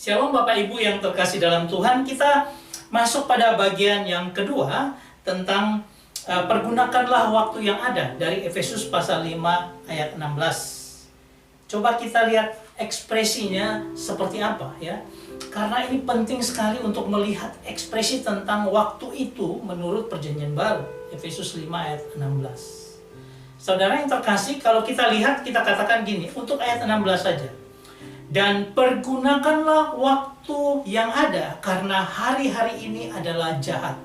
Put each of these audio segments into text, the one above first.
Shalom Bapak Ibu yang terkasih dalam Tuhan, kita masuk pada bagian yang kedua tentang pergunakanlah waktu yang ada dari Efesus pasal 5 ayat 16. Coba kita lihat ekspresinya seperti apa ya. Karena ini penting sekali untuk melihat ekspresi tentang waktu itu menurut perjanjian baru. Efesus 5 ayat 16. Saudara yang terkasih, kalau kita lihat, kita katakan gini, untuk ayat 16 saja. Dan pergunakanlah waktu yang ada, karena hari-hari ini adalah jahat.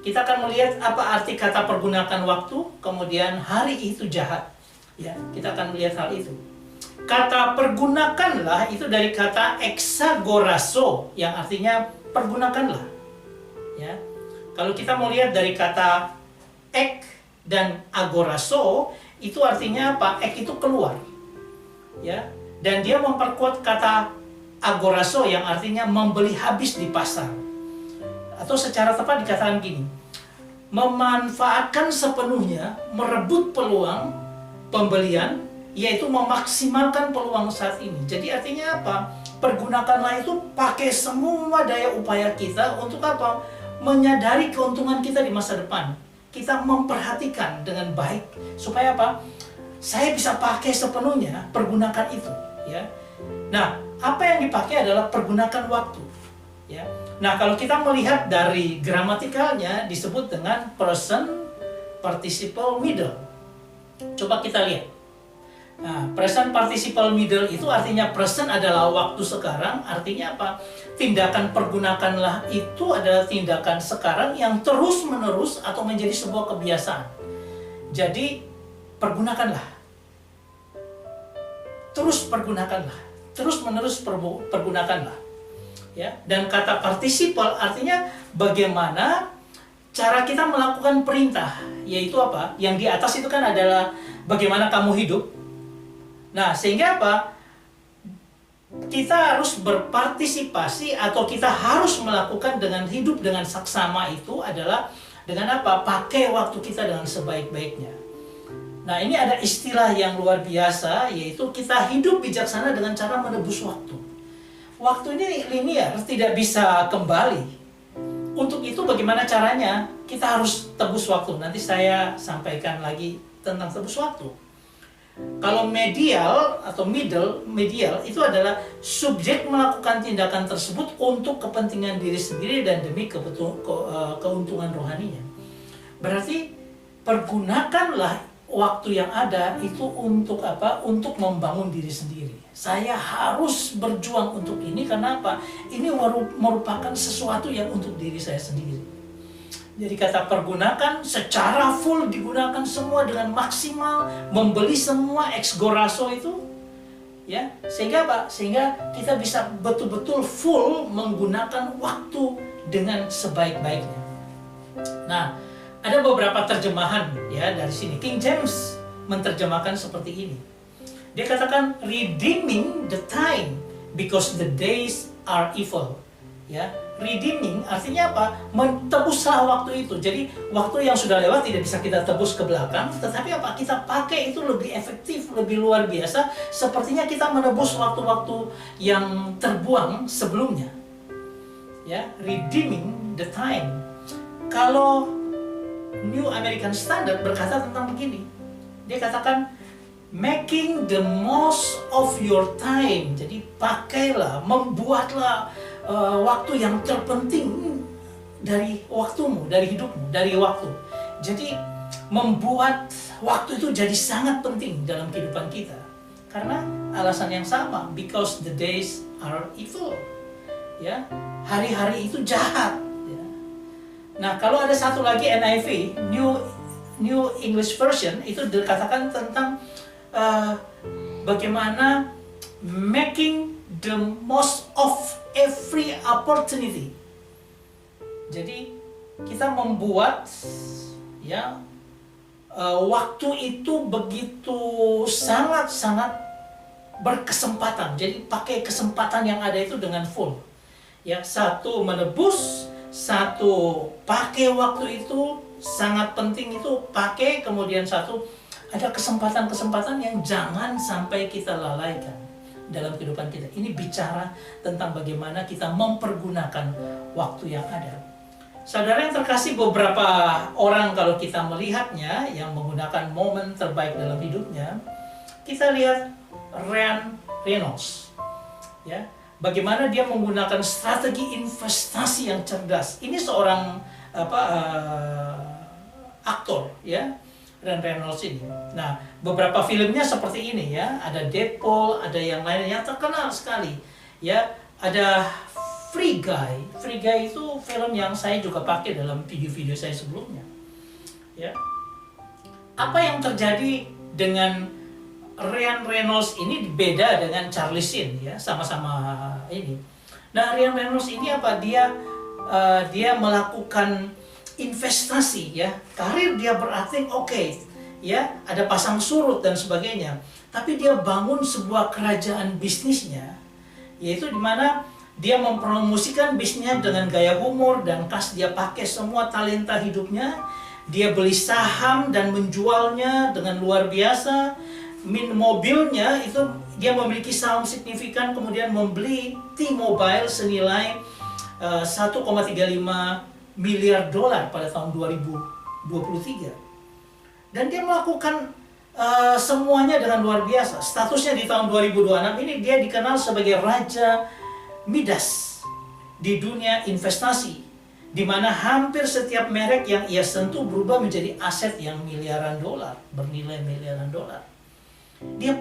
Kita akan melihat apa arti kata pergunakan waktu, kemudian hari itu jahat. Ya, kita akan melihat hal itu. Kata pergunakanlah itu dari kata exagorazo, yang artinya pergunakanlah. Ya, kalau kita mau lihat dari kata ek dan agorazo, itu artinya apa? Ek itu keluar. Ya. Dan dia memperkuat kata agorazo yang artinya membeli habis di pasar. Atau secara tepat dikatakan gini, memanfaatkan sepenuhnya, merebut peluang pembelian, yaitu memaksimalkan peluang saat ini. Jadi artinya apa? Pergunakanlah itu pakai semua daya upaya kita untuk apa? Menyadari keuntungan kita di masa depan. Kita memperhatikan dengan baik supaya apa? Saya bisa pakai sepenuhnya, pergunakan itu. Ya. Nah, apa yang dipakai adalah pergunakan waktu. Ya. Nah, kalau kita melihat dari gramatikalnya disebut dengan present participle middle. Coba kita lihat. Nah, present participle middle itu artinya present adalah waktu sekarang, artinya apa? Tindakan pergunakanlah itu adalah tindakan sekarang yang terus-menerus atau menjadi sebuah kebiasaan. Jadi, pergunakanlah. Terus pergunakanlah, terus-menerus pergunakanlah. Ya, dan kata participle artinya bagaimana cara kita melakukan perintah, yaitu apa? Yang di atas itu kan adalah bagaimana kamu hidup. Nah, sehingga apa? Kita harus berpartisipasi atau kita harus melakukan dengan hidup dengan saksama itu adalah dengan apa? Pakai waktu kita dengan sebaik-baiknya. Nah, ini ada istilah yang luar biasa, yaitu kita hidup bijaksana dengan cara menebus waktu. Waktu ini linear, tidak bisa kembali. Untuk itu bagaimana caranya? Kita harus tebus waktu. Nanti saya sampaikan lagi tentang tebus waktu. Kalau medial atau medial itu adalah subjek melakukan tindakan tersebut untuk kepentingan diri sendiri dan demi keuntungan rohaninya. Berarti pergunakanlah waktu yang ada itu untuk apa? Untuk membangun diri sendiri. Saya harus berjuang untuk ini karena apa? Ini merupakan sesuatu yang untuk diri saya sendiri. Jadi kata pergunakan secara full, digunakan semua dengan maksimal, membeli semua exgorazo itu, ya, sehingga apa? Sehingga kita bisa betul-betul full menggunakan waktu dengan sebaik-baiknya. Nah, ada beberapa terjemahan ya dari sini. King James menerjemahkan seperti ini. Dia katakan redeeming the time because the days are evil. Ya, redeeming artinya apa? Mentebuslah waktu itu. Jadi waktu yang sudah lewat tidak bisa kita tebus ke belakang, tetapi apa? Kita pakai itu lebih efektif, lebih luar biasa. Sepertinya kita menebus waktu-waktu yang terbuang sebelumnya. Ya, redeeming the time. Kalau New American Standard berkata tentang begini. Dia katakan making the most of your time. Jadi pakailah, membuatlah waktu yang terpenting dari waktumu, dari hidupmu, dari waktu. Jadi membuat waktu itu jadi sangat penting dalam kehidupan kita. Karena alasan yang sama, because the days are evil. Ya, hari-hari itu jahat. Nah, kalau ada satu lagi NIV, New English Version, itu dikatakan tentang bagaimana making the most of every opportunity. Jadi kita membuat ya waktu itu begitu sangat-sangat berkesempatan. Jadi pakai kesempatan yang ada itu dengan full. Ya, satu menebus, satu pakai waktu itu sangat penting itu pakai, kemudian satu ada kesempatan-kesempatan yang jangan sampai kita lalaikan. dalam kehidupan kita. Ini bicara tentang bagaimana kita mempergunakan waktu yang ada. Saudara yang terkasih, beberapa orang kalau kita melihatnya yang menggunakan momen terbaik dalam hidupnya, kita lihat Ryan Reynolds, ya, bagaimana dia menggunakan strategi investasi yang cerdas. Ini seorang aktor, ya, Ryan Reynolds ini. Nah, beberapa filmnya seperti ini, ya, ada Deadpool, ada yang lain yang terkenal sekali, ya, ada Free Guy. Free Guy itu film yang saya juga pakai dalam video-video saya sebelumnya, ya. Apa yang terjadi dengan Ryan Reynolds ini beda dengan Charlie Sheen, ya, sama-sama ini. Nah, Ryan Reynolds ini apa? Dia melakukan investasi, ya. Karir dia berarti oke, ya, ada pasang surut dan sebagainya. Tapi dia bangun sebuah kerajaan bisnisnya, yaitu di mana dia mempromosikan bisnisnya dengan gaya humor dan khas. Dia pakai semua talenta hidupnya. Dia beli saham dan menjualnya dengan luar biasa. Mobilnya itu dia memiliki saham signifikan, kemudian membeli T-Mobile senilai 1,35 miliar dolar pada tahun 2023. Dan dia melakukan semuanya dengan luar biasa. Statusnya di tahun 2026 ini dia dikenal sebagai Raja Midas di dunia investasi, di mana hampir setiap merek yang ia sentuh berubah menjadi aset yang miliaran dolar, bernilai miliaran dolar. Dia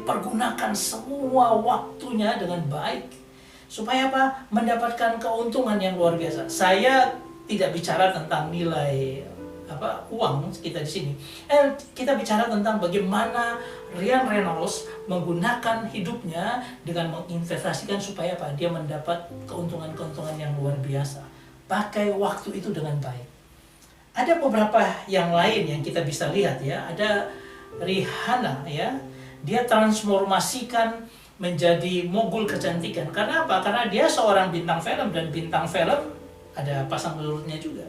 pergunakan semua waktunya dengan baik supaya apa? Mendapatkan keuntungan yang luar biasa. Saya tidak bicara tentang nilai uang kita di sini. Kita bicara tentang bagaimana Ryan Reynolds menggunakan hidupnya dengan menginvestasikan supaya apa? Dia mendapat keuntungan-keuntungan yang luar biasa. Pakai waktu itu dengan baik. Ada beberapa yang lain yang kita bisa lihat, ya. Ada Rihanna, ya, dia transformasikan menjadi mogul kecantikan. Karena apa? Karena dia seorang bintang film, dan bintang film ada pasang surutnya juga.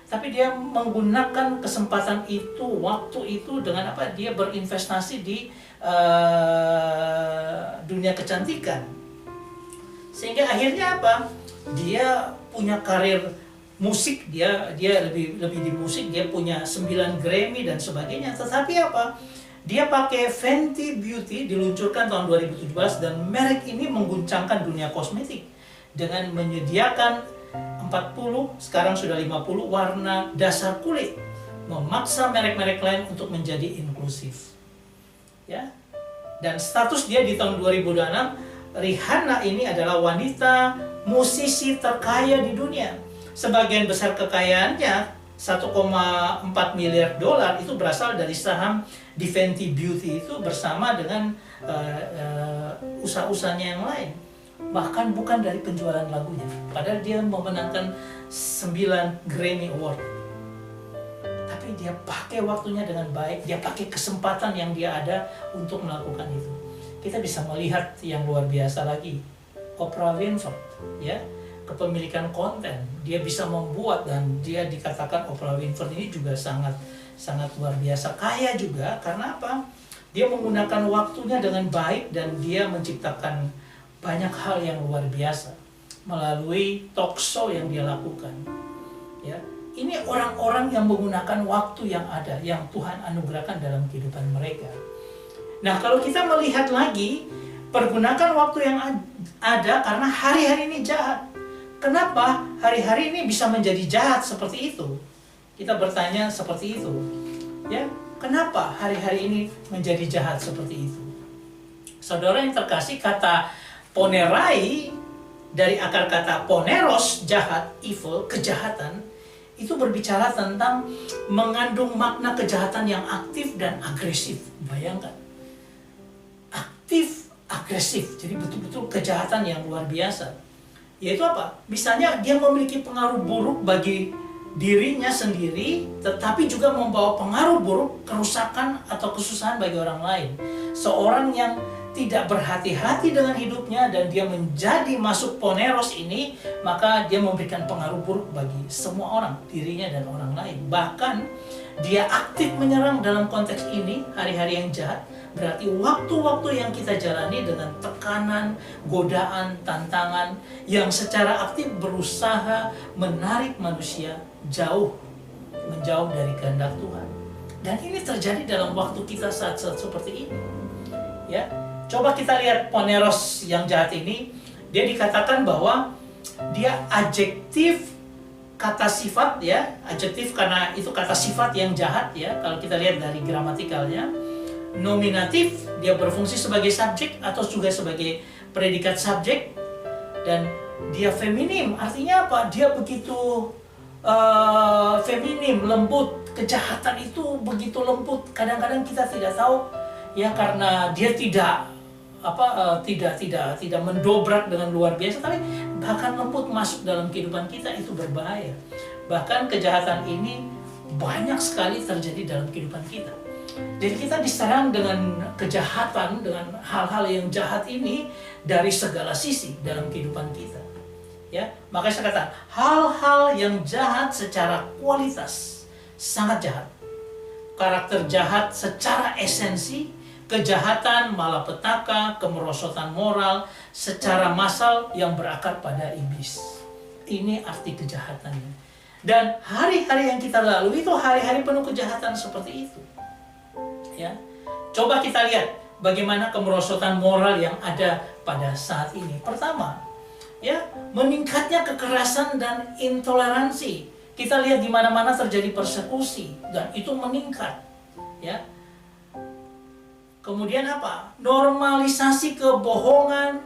Tapi dia menggunakan kesempatan itu, waktu itu dengan apa? Dia berinvestasi di dunia kecantikan. Sehingga akhirnya apa? Dia punya karir musik, dia lebih di musik, dia punya 9 Grammy dan sebagainya. Tetapi apa? Dia pakai Fenty Beauty, diluncurkan tahun 2017, dan merek ini mengguncangkan dunia kosmetik dengan menyediakan 40, sekarang sudah 50 warna dasar kulit, memaksa merek-merek lain untuk menjadi inklusif, ya. Dan status dia di tahun 2026, Rihanna ini adalah wanita musisi terkaya di dunia. Sebagian besar kekayaannya, 1,4 miliar dolar, itu berasal dari saham di Fenty Beauty itu bersama dengan usaha-usahanya yang lain. Bahkan bukan dari penjualan lagunya. Padahal dia memenangkan 9 Grammy Award. Tapi dia pakai waktunya dengan baik, dia pakai kesempatan yang dia ada untuk melakukan itu. Kita bisa melihat yang luar biasa lagi, Oprah Winfrey, ya. Kepemilikan konten, dia bisa membuat, dan dia dikatakan Oprah Winfrey ini juga sangat luar biasa kaya juga. Karena apa? Dia menggunakan waktunya dengan baik, dan dia menciptakan banyak hal yang luar biasa melalui talk show yang dia lakukan, ya. Ini orang-orang yang menggunakan waktu yang ada, yang Tuhan anugerahkan dalam kehidupan mereka. Nah, kalau kita melihat lagi, pergunakan waktu yang ada, karena hari-hari ini jahat. Kenapa hari-hari ini bisa menjadi jahat seperti itu? Kita bertanya seperti itu, ya. Kenapa hari-hari ini menjadi jahat seperti itu? Saudara yang terkasih, kata ponerai dari akar kata poneros, jahat, evil, kejahatan, itu berbicara tentang mengandung makna kejahatan yang aktif dan agresif. Bayangkan, aktif, agresif, jadi betul-betul kejahatan yang luar biasa. Yaitu apa? Misalnya dia memiliki pengaruh buruk bagi dirinya sendiri, tetapi juga membawa pengaruh buruk, kerusakan atau kesusahan bagi orang lain. Seorang yang tidak berhati-hati dengan hidupnya dan dia menjadi masuk poneros ini, maka dia memberikan pengaruh buruk bagi semua orang, dirinya dan orang lain. Bahkan dia aktif menyerang dalam konteks ini, hari-hari yang jahat, Berarti waktu-waktu yang kita jalani dengan tekanan, godaan, tantangan yang secara aktif berusaha menarik manusia menjauh dari kehendak Tuhan. Dan ini terjadi dalam waktu kita saat-saat seperti ini. Ya, coba kita lihat Poneros yang jahat ini, dia dikatakan bahwa dia adjektif kata sifat, ya, adjektif karena itu kata sifat yang jahat, ya. Kalau kita lihat dari gramatikalnya, nominatif, dia berfungsi sebagai subjek atau juga sebagai predikat subjek, dan dia feminim, artinya apa? Dia begitu feminim, lembut. Kejahatan itu begitu lembut. Kadang-kadang kita tidak tahu, ya, karena dia tidak mendobrak dengan luar biasa, tapi bahkan lembut masuk dalam kehidupan kita, itu berbahaya. Bahkan kejahatan ini banyak sekali terjadi dalam kehidupan kita. Jadi kita diserang dengan kejahatan, dengan hal-hal yang jahat ini dari segala sisi dalam kehidupan kita. Ya, makanya saya katakan hal-hal yang jahat secara kualitas sangat jahat. Karakter jahat secara esensi, kejahatan, malapetaka, kemerosotan moral secara massal yang berakar pada iblis. Ini arti kejahatannya. Dan hari-hari yang kita lalui itu hari-hari penuh kejahatan seperti itu. Ya, coba kita lihat bagaimana kemerosotan moral yang ada pada saat ini. Pertama, ya, meningkatnya kekerasan dan intoleransi. Kita lihat di mana-mana terjadi persekusi dan itu meningkat. Ya. Kemudian apa? Normalisasi kebohongan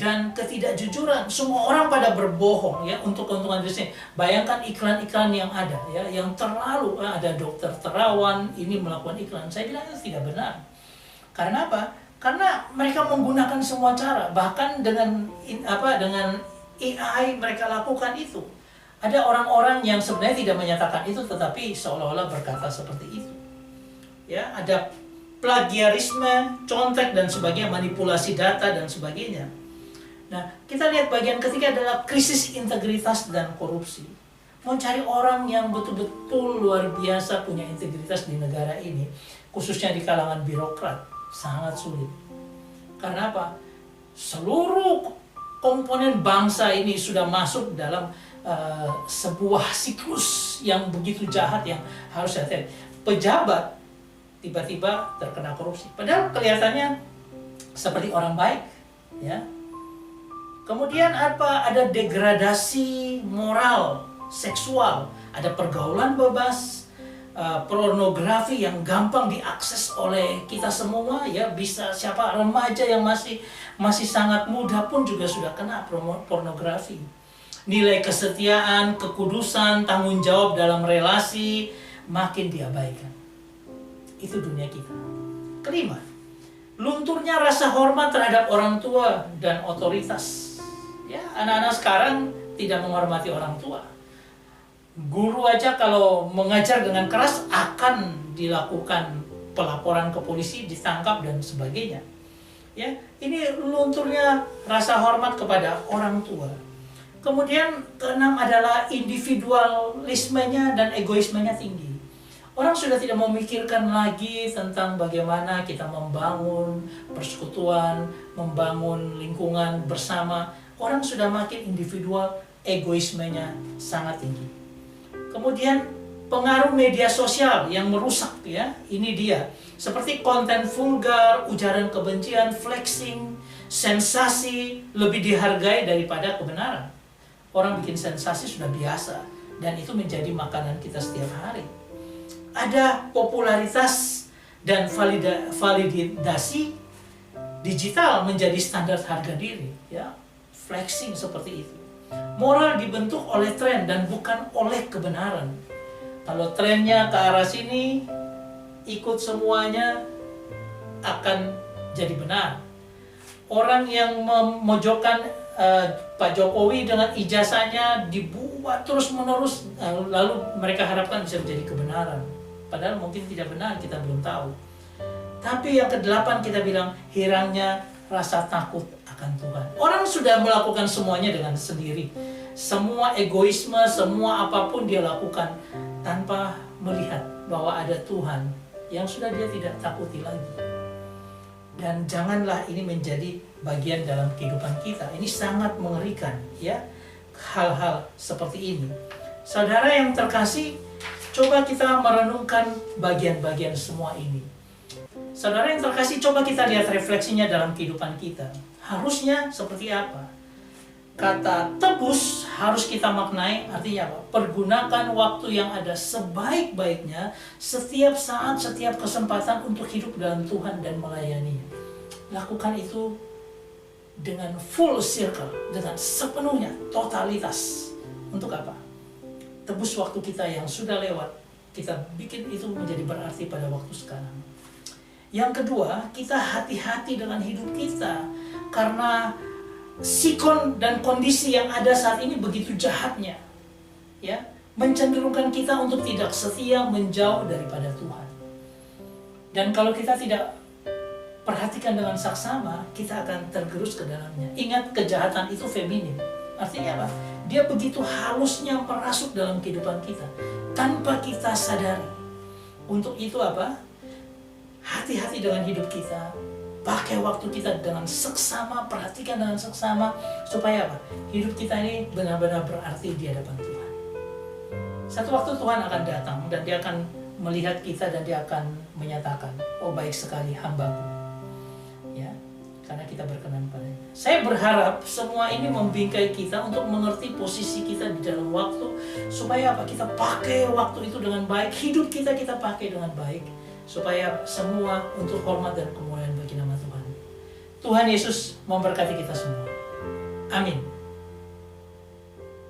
dan ketidakjujuran. Semua orang pada berbohong, ya, untuk keuntungan diri sendiri. Bayangkan iklan-iklan yang ada, ya, yang terlalu, ada dokter terawan ini melakukan iklan. Saya bilang itu tidak benar. Karena apa? Karena mereka menggunakan semua cara, bahkan dengan AI mereka lakukan itu. Ada orang-orang yang sebenarnya tidak menyatakan itu, tetapi seolah-olah berkata seperti itu. Ya, ada plagiarisme, contek dan sebagainya, manipulasi data dan sebagainya. Nah, kita lihat bagian ketiga adalah krisis integritas dan korupsi. Mau cari orang yang betul-betul luar biasa punya integritas di negara ini, khususnya di kalangan birokrat, sangat sulit. Karena apa? Seluruh komponen bangsa ini sudah masuk dalam sebuah siklus yang begitu jahat yang harus hati-hati. Pejabat tiba-tiba terkena korupsi, padahal kelihatannya seperti orang baik, ya. Kemudian apa? Ada degradasi moral, seksual, ada pergaulan bebas, pornografi yang gampang diakses oleh kita semua, ya, bisa siapa remaja yang masih sangat muda pun juga sudah kena pornografi. Nilai kesetiaan, kekudusan, tanggung jawab dalam relasi makin diabaikan. Itu dunia kita. Kelima, lunturnya rasa hormat terhadap orang tua dan otoritas. Ya, anak-anak sekarang tidak menghormati orang tua. Guru aja kalau mengajar dengan keras akan dilakukan pelaporan ke polisi, ditangkap dan sebagainya. Ya, ini lunturnya rasa hormat kepada orang tua. Kemudian keenam adalah individualismenya dan egoismenya tinggi. Orang sudah tidak memikirkan lagi tentang bagaimana kita membangun persekutuan, membangun lingkungan bersama. Orang sudah makin individual, egoismenya sangat tinggi. Kemudian pengaruh media sosial yang merusak, ya, ini dia. Seperti konten vulgar, ujaran kebencian, flexing, sensasi lebih dihargai daripada kebenaran. Orang bikin sensasi sudah biasa dan itu menjadi makanan kita setiap hari. Ada popularitas dan validasi digital menjadi standar harga diri, ya. Flexing seperti itu. Moral dibentuk oleh tren dan bukan oleh kebenaran. Kalau trennya ke arah sini, ikut semuanya akan jadi benar. Orang yang memojokkan Pak Jokowi dengan ijazahnya dibuat terus-menerus, lalu mereka harapkan bisa menjadi kebenaran. Padahal mungkin tidak benar, kita belum tahu. Tapi yang kedelapan kita bilang, hilangnya rasa takut akan Tuhan. Orang sudah melakukan semuanya dengan sendiri. Semua egoisme, semua apapun dia lakukan tanpa melihat bahwa ada Tuhan yang sudah dia tidak takuti lagi. Dan janganlah ini menjadi bagian dalam kehidupan kita. Ini sangat mengerikan, ya, hal-hal seperti ini. Saudara yang terkasih, coba kita merenungkan bagian-bagian semua ini. Saudara yang terkasih, coba kita lihat refleksinya dalam kehidupan kita. Harusnya seperti apa? Kata tebus harus kita maknai, artinya apa? Pergunakan waktu yang ada sebaik-baiknya, setiap saat, setiap kesempatan untuk hidup dalam Tuhan dan melayaninya. Lakukan itu dengan full circle, dengan sepenuhnya, totalitas. Untuk apa? Tebus waktu kita yang sudah lewat, kita bikin itu menjadi berarti pada waktu sekarang. Yang kedua, kita hati-hati dengan hidup kita, karena sikon dan kondisi yang ada saat ini begitu jahatnya, ya, mencenderungkan kita untuk tidak setia, menjauh daripada Tuhan. Dan kalau kita tidak perhatikan dengan saksama, kita akan tergerus ke dalamnya. Ingat, kejahatan itu feminim. Artinya apa? Dia begitu halusnya merasuk dalam kehidupan kita tanpa kita sadari. Untuk itu apa? Hati-hati dengan hidup kita. Pakai waktu kita dengan seksama, perhatikan dengan seksama, supaya apa? Hidup kita ini benar-benar berarti di hadapan Tuhan. Satu waktu Tuhan akan datang dan Dia akan melihat kita dan Dia akan menyatakan, oh baik sekali hambaku, ya, karena kita berkenan padanya. Saya berharap semua ini membingkai kita untuk mengerti posisi kita di dalam waktu, supaya apa? Kita pakai waktu itu dengan baik, hidup kita pakai dengan baik, supaya semua untuk hormat dan kemuliaan bagi nama Tuhan. Tuhan Yesus memberkati kita semua. Amin.